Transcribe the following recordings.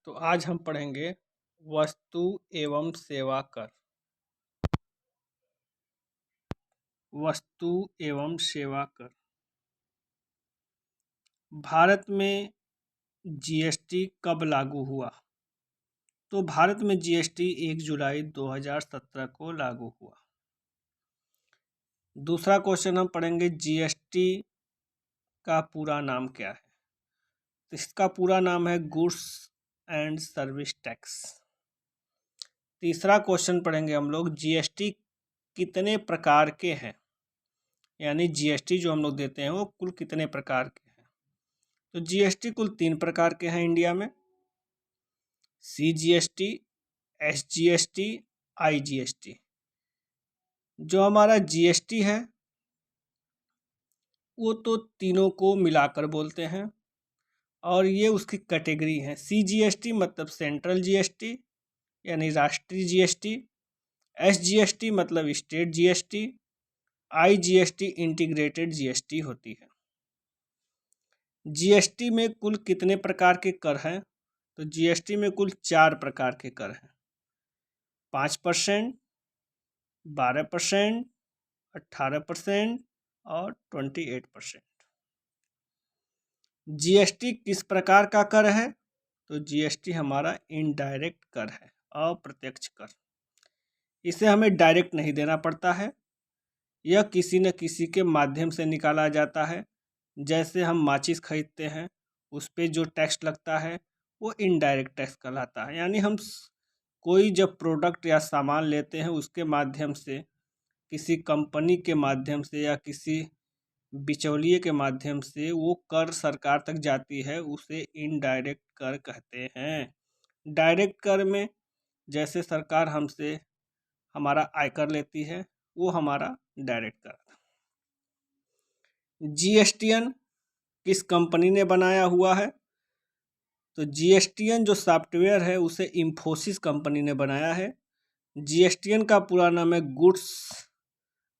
तो आज हम पढ़ेंगे वस्तु एवं सेवा कर। वस्तु एवं सेवा कर। भारत में जीएसटी कब लागू हुआ? तो भारत में जीएसटी 1 जुलाई 2017 को लागू हुआ। दूसरा क्वेश्चन हम पढ़ेंगे जीएसटी का पूरा नाम क्या है? तो इसका पूरा नाम है गुड्स एंड सर्विस टैक्स। तीसरा क्वेश्चन पढ़ेंगे हम लोग जीएसटी कितने प्रकार के हैं, यानी जीएसटी जो हम लोग देते हैं वो कुल कितने प्रकार के हैं। तो जीएसटी कुल 3 प्रकार के हैं इंडिया में, सीजीएसटी, एसजीएसटी, आईजीएसटी। जो हमारा जीएसटी है वो तो तीनों को मिलाकर बोलते हैं और ये उसकी कैटेगरी है। सीजीएसटी मतलब सेंट्रल जीएसटी यानी राष्ट्रीय जीएसटी, एसजीएसटी मतलब state GST, IGST integrated GST होती है। जीएसटी में कुल कितने प्रकार के कर हैं? तो जीएसटी में कुल 4 प्रकार के कर हैं, 5%, 12%, 18% और 28%। जीएसटी किस प्रकार का कर है? तो जीएसटी हमारा इनडायरेक्ट कर है, अप्रत्यक्ष कर। इसे हमें डायरेक्ट नहीं देना पड़ता है, यह किसी न किसी के माध्यम से निकाला जाता है। जैसे हम माचिस खरीदते हैं, उस पे जो टैक्स लगता है वो इनडायरेक्ट टैक्स कहलाता है। यानी हम कोई जब प्रोडक्ट या सामान लेते हैं उसके माध्यम से, किसी कंपनी के माध्यम से या किसी बिचौलिए के माध्यम से वो कर सरकार तक जाती है, उसे इनडायरेक्ट कर कहते हैं। डायरेक्ट कर में जैसे सरकार हमसे हमारा आयकर लेती है, वो हमारा डायरेक्ट कर। जीएसटीएन किस कंपनी ने बनाया हुआ है? तो जीएसटीएन जो सॉफ्टवेयर है उसे इंफोसिस कंपनी ने बनाया है। जीएसटीएन का पूरा नाम है goods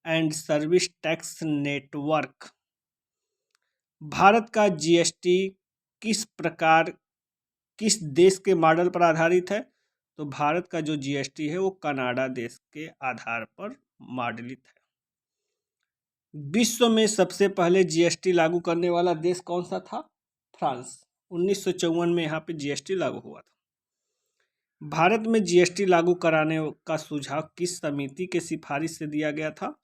and service tax network. Bharat का जीएसटी किस देश के मॉडल पर आधारित है? तो भारत का जो जीएसटी है वो कनाडा देश के आधार पर मॉडलित है। विश्व में सबसे पहले जीएसटी लागू करने वाला देश कौन सा था? फ्रांस। 1954 में यहाँ पे जीएसटी लागू हुआ था। भारत में जीएसटी लागू कराने का सुझाव किस समिति के सिफारिश से दिया गया था?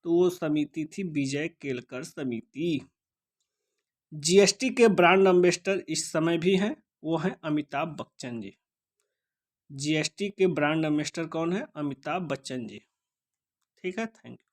तो वो समिति थी विजय केलकर समिति। जीएसटी के ब्रांड एम्बेसडर इस समय भी हैं, वो हैं अमिताभ बच्चन जी। जीएसटी के ब्रांड एम्बेसडर कौन है? अमिताभ बच्चन जी। ठीक है, थैंक यू।